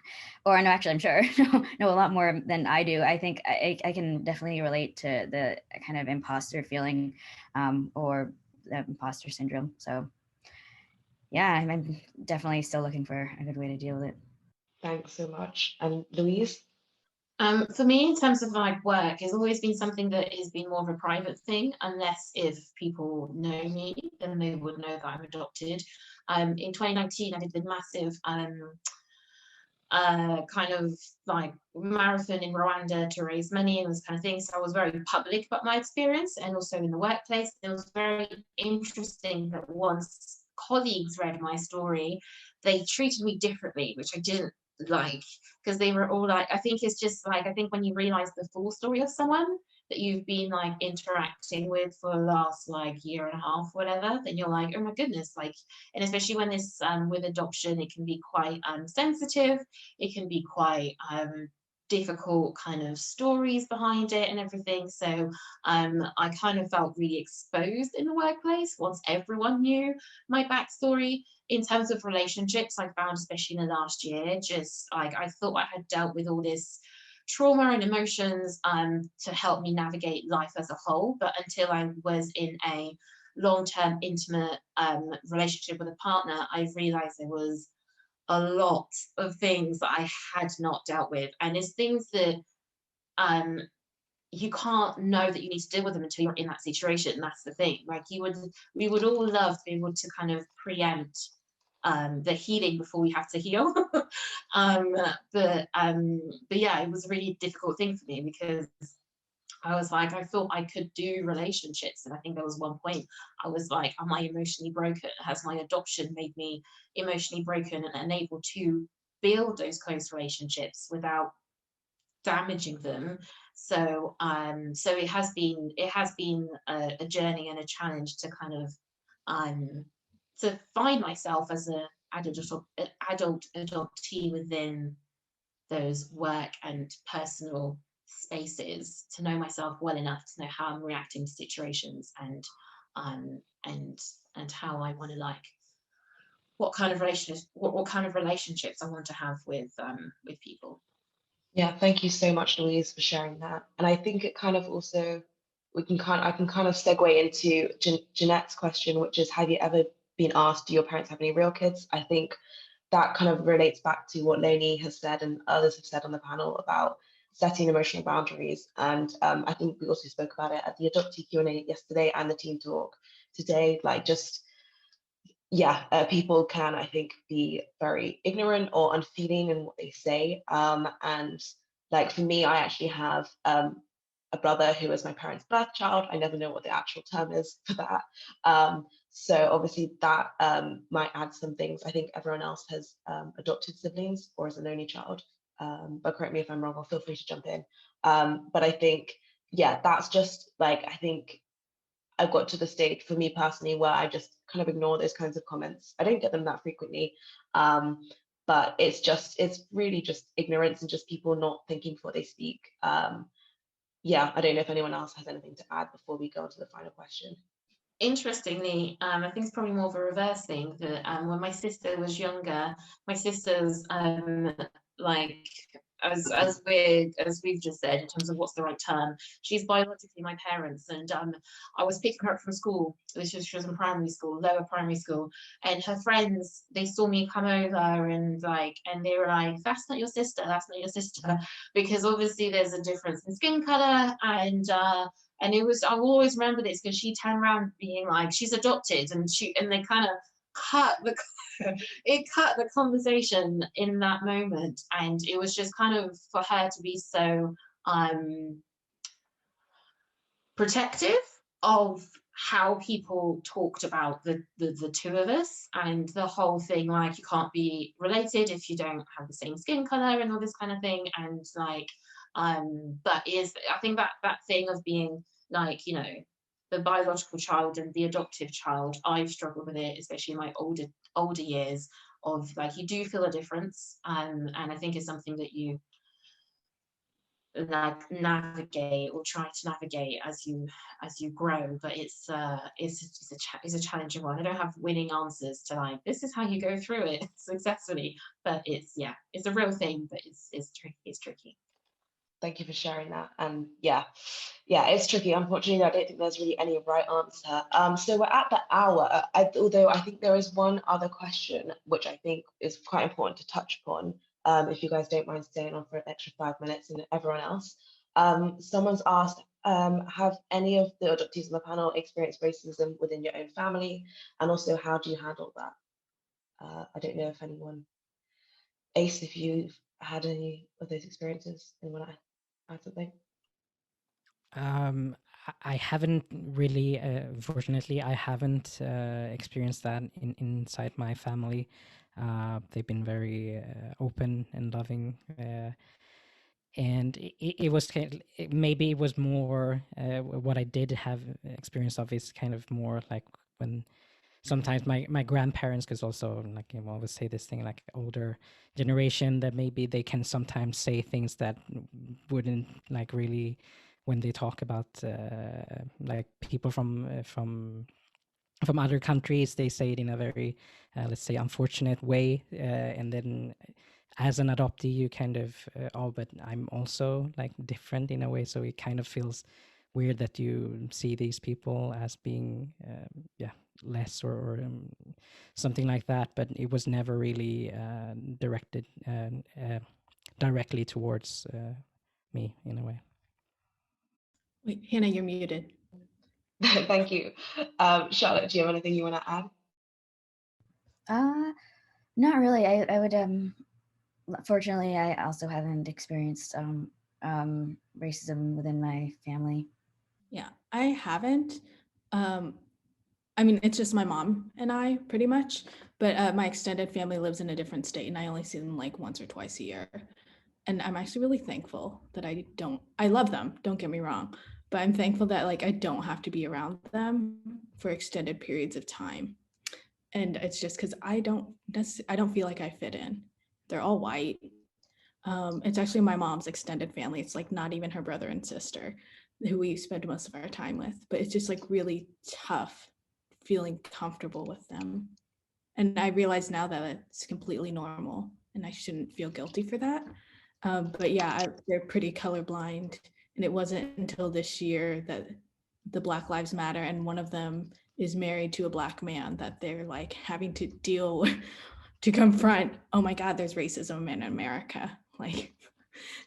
or no, actually I'm sure know a lot more than I do. I think I can definitely relate to the kind of imposter feeling or the imposter syndrome. So yeah, I'm definitely still looking for a good way to deal with it. Thanks so much. And Louise? For me, in terms of like work, it's always been something that has been more of a private thing, unless if people know me, then they would know that I'm adopted. In 2019, I did the massive kind of like marathon in Rwanda to raise money and this kind of thing. So I was very public about my experience, and also in the workplace. It was very interesting that once colleagues read my story, they treated me differently, which I didn't like, because they were all like, I think it's just like, I think when you realize the full story of someone that you've been like interacting with for the last like year and a half, whatever, then you're like, oh my goodness, like, and especially when this with adoption, it can be quite sensitive, it can be quite difficult kind of stories behind it and everything. So I kind of felt really exposed in the workplace once everyone knew my backstory. In terms of relationships, I found, especially in the last year, just like I thought I had dealt with all this trauma and emotions to help me navigate life as a whole, but until I was in a long-term intimate relationship with a partner, I realized there was a lot of things that I had not dealt with, and it's things that you can't know that you need to deal with them until you're in that situation. That's the thing. Like we would all love to be able to kind of preempt the healing before we have to heal. But yeah, it was a really difficult thing for me, because I was like, I thought I could do relationships. And I think there was one point I was like, am I emotionally broken? Has my adoption made me emotionally broken and unable to build those close relationships without damaging them? So so it has been a journey and a challenge to kind of to find myself as an adult adoptee within those work and personal spaces, to know myself well enough to know how I'm reacting to situations, and how I want to like what kind of relationships I want to have with people. Yeah, thank you so much, Louise, for sharing that. And I think it kind of also, I can kind of segue into Jeanette's question, which is, have you ever been asked, do your parents have any real kids? I think that kind of relates back to what Leonie has said and others have said on the panel about setting emotional boundaries. And I think we also spoke about it at the adoptee Q&A yesterday and the team talk today, like just, yeah, people can, I think, be very ignorant or unfeeling in what they say. And like for me, I actually have a brother who is my parents' birth child. I never know what the actual term is for that. So obviously that might add some things. I think everyone else has adopted siblings or is an only child. But correct me if I'm wrong, or feel free to jump in. But I think, yeah, that's just like, I think I've got to the stage for me personally where I just kind of ignore those kinds of comments. I don't get them that frequently, but it's really just ignorance and just people not thinking before they speak. Yeah, I don't know if anyone else has anything to add before we go on to the final question. Interestingly, I think it's probably more of a reverse thing, that when my sister was younger, my sister's like as we've just said, in terms of what's the right term, she's biologically my parents, and I was picking her up from school. She was in primary school, lower primary school, and her friends, they saw me come over and they were like, that's not your sister, that's not your sister, because obviously there's a difference in skin color, and it was, I'll always remember this, because she turned around being like, she's adopted, and they kind of cut the conversation in that moment, and it was just kind of for her to be so protective of how people talked about the two of us, and the whole thing, like, you can't be related if you don't have the same skin color and all this kind of thing, and like but I think that thing of being like, you know, the biological child and the adoptive child, I've struggled with it, especially in my older years, of like, you do feel a difference, and I think it's something that you navigate or try to navigate as you grow, but it's a challenging one. I don't have winning answers to like this is how you go through it successfully, but it's a real thing, but it's tricky. Thank you for sharing that. And yeah, it's tricky. Unfortunately, I don't think there's really any right answer. So we're at the hour, although I think there is one other question, which I think is quite important to touch upon, if you guys don't mind staying on for an extra 5 minutes and everyone else. Someone's asked, have any of the adoptees on the panel experienced racism within your own family? And also, how do you handle that? I don't know if anyone, Ace, if you've had any of those experiences, anyone add something? I haven't really, fortunately, I haven't experienced that inside my family. They've been very open and loving, and it was maybe it was more what I did have experience of is kind of more like when sometimes my grandparents, because also like you always say this thing like older generation, that maybe they can sometimes say things that wouldn't like really when they talk about like people from other countries, they say it in a very let's say unfortunate way, and then as an adoptee you kind of oh, but I'm also like different in a way, so it kind of feels weird that you see these people as being less or something like that, but it was never really directed directly towards me in a way. Wait, Hannah, you're muted. Thank you. Charlotte, do you have anything you want to add? Not really. I would fortunately I also haven't experienced racism within my family. Yeah, I haven't. I mean, it's just my mom and I pretty much, but my extended family lives in a different state and I only see them like once or twice a year. And I'm actually really thankful that I love them, don't get me wrong, but I'm thankful that like I don't have to be around them for extended periods of time. And it's just because I don't feel like I fit in. They're all white. It's actually my mom's extended family. It's like not even her brother and sister who we spend most of our time with, but it's just like really tough feeling comfortable with them. And I realize now that it's completely normal and I shouldn't feel guilty for that. But yeah, they're pretty colorblind. And it wasn't until this year that the Black Lives Matter and one of them is married to a Black man that they're like having to deal to confront, oh my God, there's racism in America, like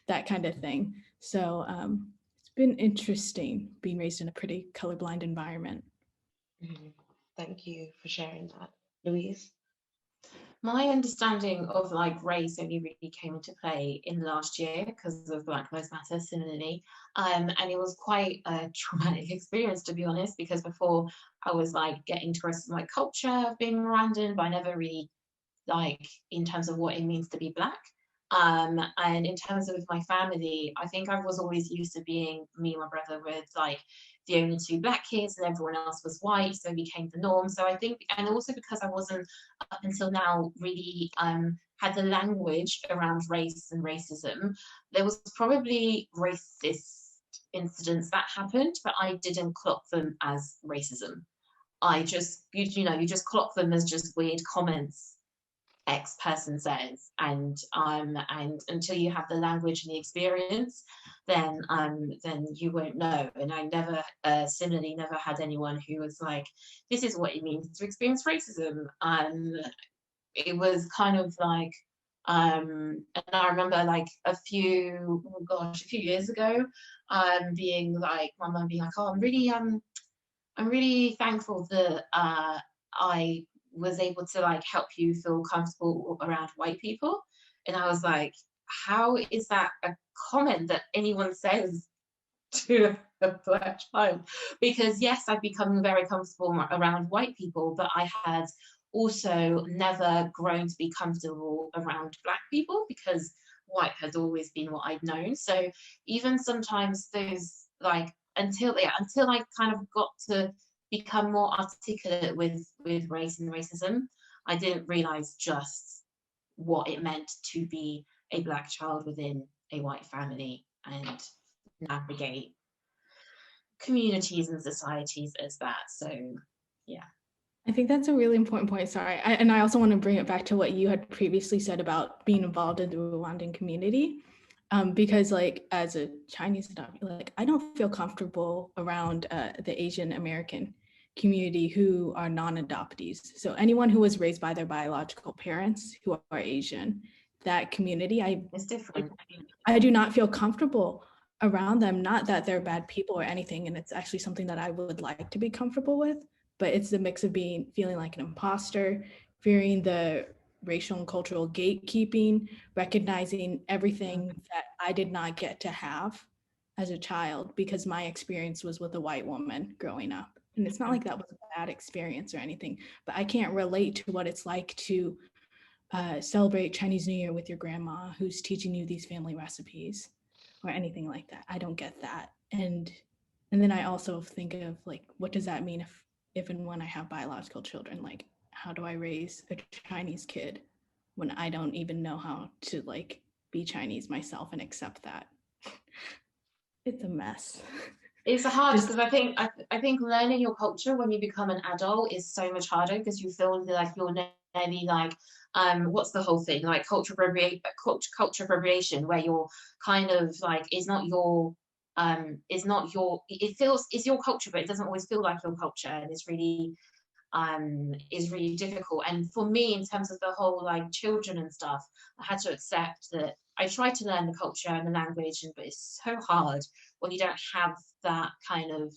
that kind of thing. So it's been interesting being raised in a pretty colorblind environment. Thank you for sharing that. Louise? My understanding of like race only really came into play in last year because of Black Lives Matter, similarly, and it was quite a traumatic experience, to be honest, because before I was like getting interested in like culture of being Rwandan, but I never really like in terms of what it means to be Black. And in terms of my family, I think I was always used to being me and my brother with like the only two Black kids and everyone else was white, so it became the norm. So I think, and also because I wasn't up until now really had the language around race and racism, there was probably racist incidents that happened, but I didn't clock them as racism. I just, you just clock them as just weird comments X person says, and until you have the language and the experience, then you won't know. And I never similarly never had anyone who was like, this is what it means to experience racism. It was kind of like and I remember like a few years ago being like my mum being like, oh, I'm really thankful that I was able to like help you feel comfortable around white people. And I was like, how is that a comment that anyone says to a Black child? Because yes, I've become very comfortable around white people, but I had also never grown to be comfortable around Black people because white has always been what I'd known. So even sometimes those like until I kind of got to become more articulate with race and racism, I didn't realize just what it meant to be a Black child within a white family. and navigate communities and societies as that. So yeah. I think that's a really important point. Sorry. And I also want to bring it back to what you had previously said about being involved in the Rwandan community. Because like as a Chinese adoptee, like I don't feel comfortable around the Asian American community who are non-adoptees. So anyone who was raised by their biological parents who are Asian, that community, It's different. I do not feel comfortable around them. Not that they're bad people or anything, and it's actually something that I would like to be comfortable with, but it's the mix of feeling like an imposter, fearing the racial and cultural gatekeeping, recognizing everything that I did not get to have as a child because my experience was with a white woman growing up. And it's not like that was a bad experience or anything, but I can't relate to what it's like to celebrate Chinese New Year with your grandma who's teaching you these family recipes or anything like that. I don't get that. And then I also think of like, what does that mean if and when I have biological children? Like, how do I raise a Chinese kid when I don't even know how to like be Chinese myself and accept that? It's a mess. It's hard because I think learning your culture when you become an adult is so much harder because you feel like you're nearly like what's the whole thing like culture appropriation where you're kind of like it's not your it feels it's your culture but it doesn't always feel like your culture, and it's really difficult. And for me, in terms of the whole like children and stuff, I had to accept that I tried to learn the culture and the language, but it's so hard when you don't have that kind of,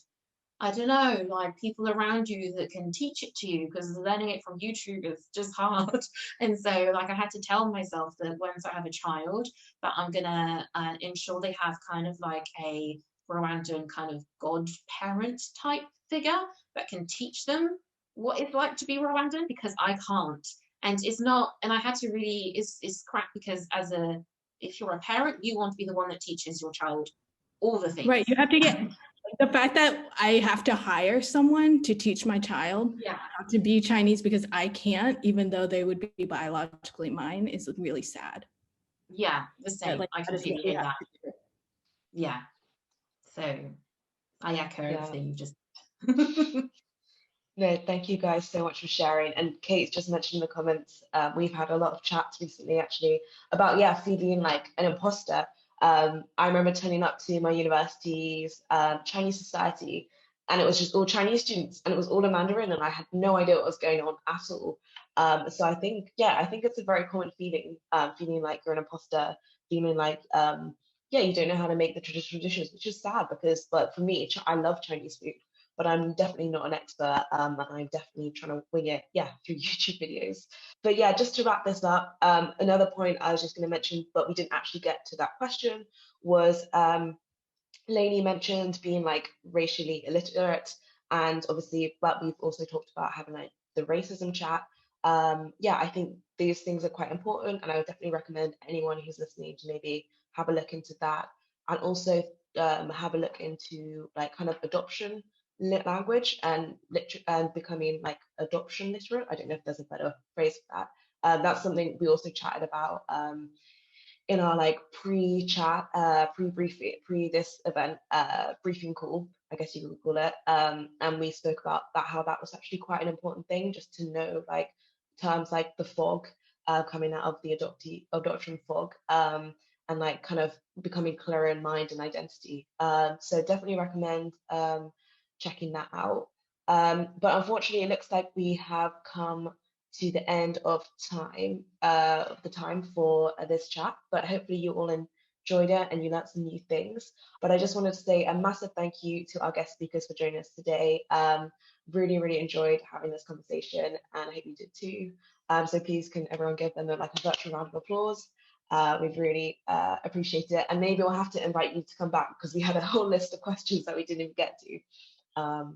I don't know, like people around you that can teach it to you, because learning it from YouTube is just hard. And so like I had to tell myself that once I have a child, that I'm gonna ensure they have kind of like a Rwandan kind of godparent type figure that can teach them what it's like to be Rwandan, because I can't. And it's not, and I had to really, it's crap because if you're a parent, you want to be the one that teaches your child all the things. Right, you have to get the fact that I have to hire someone to teach my child how to be Chinese because I can't, even though they would be biologically mine, is really sad. Yeah, the same. Like, I completely hear that. Yeah. So I echo everything you just No, thank you guys so much for sharing. And Kate's just mentioned in the comments, we've had a lot of chats recently actually about, feeling like an imposter. I remember turning up to my university's Chinese society, and it was just all Chinese students, and it was all in Mandarin, and I had no idea what was going on at all. So I think it's a very common feeling, feeling like you're an imposter, feeling like, you don't know how to make the traditional dishes, which is sad because, but for me, I love Chinese food, but I'm definitely not an expert, and I'm definitely trying to wing it, through YouTube videos. But just to wrap this up, another point I was just going to mention, but we didn't actually get to that question, was Lainey mentioned being like racially illiterate, and obviously, but we've also talked about having like the racism chat. I think these things are quite important, and I would definitely recommend anyone who's listening to maybe have a look into that, and also have a look into like kind of adoption language and becoming like adoption literate. I don't know if there's a better phrase for that. That's something we also chatted about in our like pre-chat, this event briefing call, I guess you could call it. And we spoke about that, how that was actually quite an important thing, just to know like terms like the fog coming out of the adoption fog, and like kind of becoming clearer in mind and identity. So definitely recommend checking that out. But unfortunately, it looks like we have come to the end of the time for this chat, but hopefully you all enjoyed it and you learned some new things. But I just wanted to say a massive thank you to our guest speakers for joining us today. Really, really enjoyed having this conversation, and I hope you did too. So please, can everyone give them a virtual round of applause? We've really appreciated it, and maybe we'll have to invite you to come back because we had a whole list of questions that we didn't even get to. So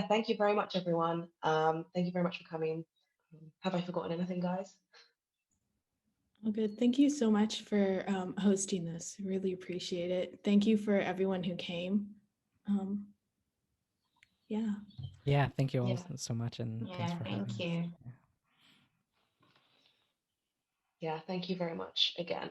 thank you very much, everyone. Thank you very much for coming. Have I forgotten anything, guys? Oh, good. Thank you so much for hosting this. Really appreciate it. Thank you for everyone who came. Yeah, thank you all so much, and thanks for having us. you. Yeah, thank you very much again.